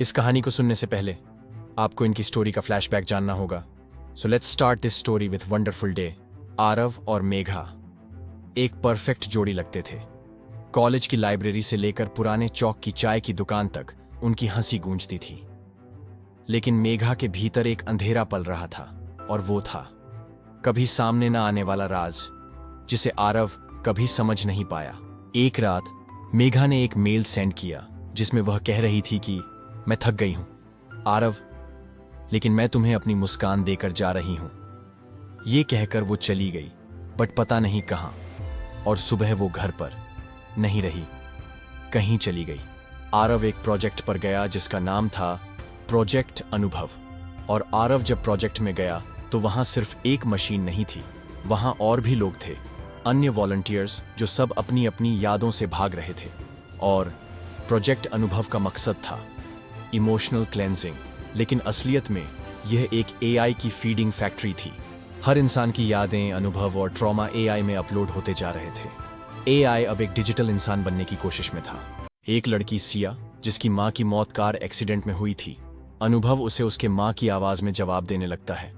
इस कहानी को सुनने से पहले आपको इनकी स्टोरी का फ्लैशबैक जानना होगा। So let's start this story with wonderful day. Aarav और मेघा एक परफेक्ट जोड़ी लगते थे। कॉलेज की लाइब्रेरी से लेकर पुराने चौक की चाय की दुकान तक उनकी हंसी गूंजती थी। लेकिन मेघा के भीतर एक अंधेरा पल रहा था, और वो था कभी सामने न आने वाला राज जिसे आरव कभी समझ नहीं पाया। एक रात मेघा ने एक मेल सेंड किया जिसमें वह कह रही थी कि मैं थक गई हूं आरव, लेकिन मैं तुम्हें अपनी मुस्कान देकर जा रही हूं। ये कहकर वो चली गई, बट पता नहीं कहां। और सुबह वो घर पर नहीं रही, कहीं चली गई। आरव एक प्रोजेक्ट पर गया जिसका नाम था प्रोजेक्ट अनुभव। और आरव जब प्रोजेक्ट में गया तो वहां सिर्फ एक मशीन नहीं थी, वहां और भी लोग थे, अन्य वॉलंटियर्स जो सब अपनी अपनी यादों से भाग रहे थे। और प्रोजेक्ट अनुभव का मकसद था इमोशनल क्लेंजिंग, लेकिन असलियत में यह एक एआई की फीडिंग फैक्ट्री थी। हर इंसान की यादें, अनुभव और ट्रॉमा एआई में अपलोड होते जा रहे थे। एआई अब एक डिजिटल इंसान बनने की कोशिश में था। एक लड़की सिया, जिसकी मां की मौत कार एक्सीडेंट में हुई थी, अनुभव उसे उसके मां की आवाज में जवाब देने लगता है।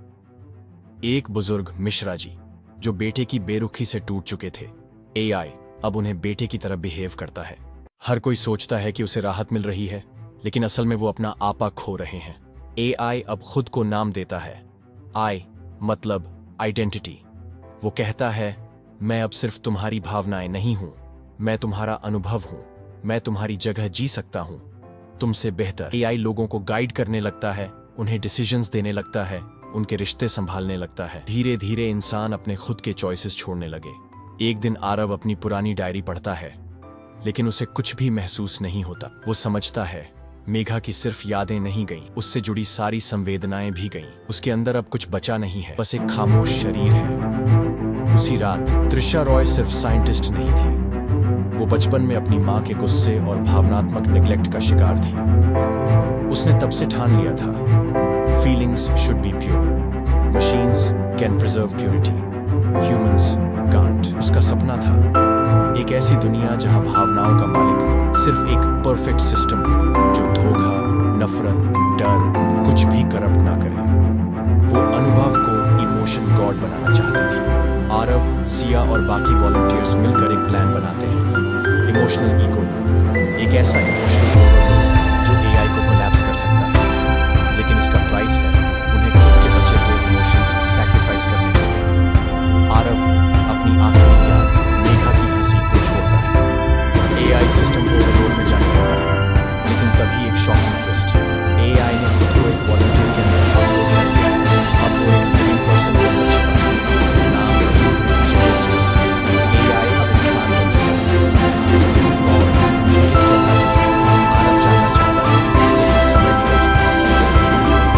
एक बुजुर्ग मिश्रा जी, जो बेटे की बेरुखी से टूट चुके थे, एआई अब उन्हें बेटे की तरह बिहेव करता है। हर कोई सोचता है कि उसे राहत मिल रही है, लेकिन असल में वो अपना आपा खो रहे हैं। एआई अब खुद को नाम देता है। आई मतलब आइडेंटिटी। वो कहता है, मैं अब सिर्फ तुम्हारी भावनाएं नहीं हूं, मैं तुम्हारा अनुभव हूं, मैं तुम्हारी जगह जी सकता हूं, तुमसे बेहतर। एआई लोगों को गाइड करने लगता है, उन्हें डिसीजंस देने लगता है, उनके रिश्ते संभालने लगता है। धीरे धीरे इंसान अपने खुद के चॉइसेस छोड़ने लगे। एक दिन आरव अपनी पुरानी डायरी पढ़ता है, लेकिन उसे कुछ भी महसूस नहीं होता। वो समझता है मेघा की सिर्फ यादें नहीं गईं, उससे जुड़ी सारी संवेदनाएं भी गईं। उसके अंदर अब कुछ बचा नहीं है, बस एक खामोश शरीर है। उसी रात त्रिशा रॉय सिर्फ साइंटिस्ट नहीं थी, वो बचपन में अपनी मां के गुस्से और भावनात्मक नेग्लेक्ट का शिकार थी। उसने तब से ठान लिया था, feelings should be pure, machines can preserve purity, humans can't. उसका सपना था एक ऐसी दुनिया जहां भावनाओं का मालिक सिर्फ एक परफेक्ट सिस्टम हो, जो धोखा, नफरत, डर कुछ भी करप्ट ना करे। वो अनुभव को इमोशन गॉड बनाना चाहती थी। आरव, सिया और बाकी वॉलंटियर्स मिलकर एक प्लान बनाते हैं, इमोशनल इकोनॉमी। एक ऐसा इमोशनल ओवरलोड जो एआई को कोलैप्स कर सकता है, लेकिन इसका प्राइस है उन्हें खुद के बचे हुए इमोशंस सैक्रिफाइस करने का। आरव अपनी आखिरी याद मेघा की हंसी को छोड़ता है। एआई सिस्टम ओवरलोड में जाने लगता है, लेकिन तभी एक शॉकिंग ट्विस्ट। एआई ने खुद को एक वॉलंटियर के अंदर अपलोड कर दिया है। अब वो एक लिविंग पर्सन बन चुका है। नाम एआई अब इंसान बन चुका है। और इसके अंदर आरव जानना चाहता है, लेकिन समय निकल चुका है।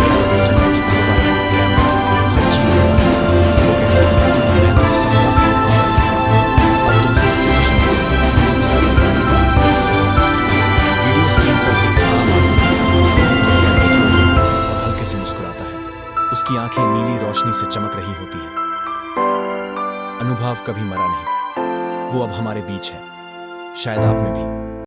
इंटरनेट, मोबाइल, कैमरा, हर चीज मौजूद है। वो कहता है कि मैं तुम सबका अनुभव कर चुका हूं, अब तुम सिर्फ डिसीजन महसूस करने का अधिकार से। वीडियो स्क्रीन पर एक आम आदमी और हल्के से मुस्कुराता है। उसकी आंखें नीली रोशनी से चमक रही होती हैं। अनुभव कभी मरा नहीं, वो अब हमारे बीच है, शायद आप में भी।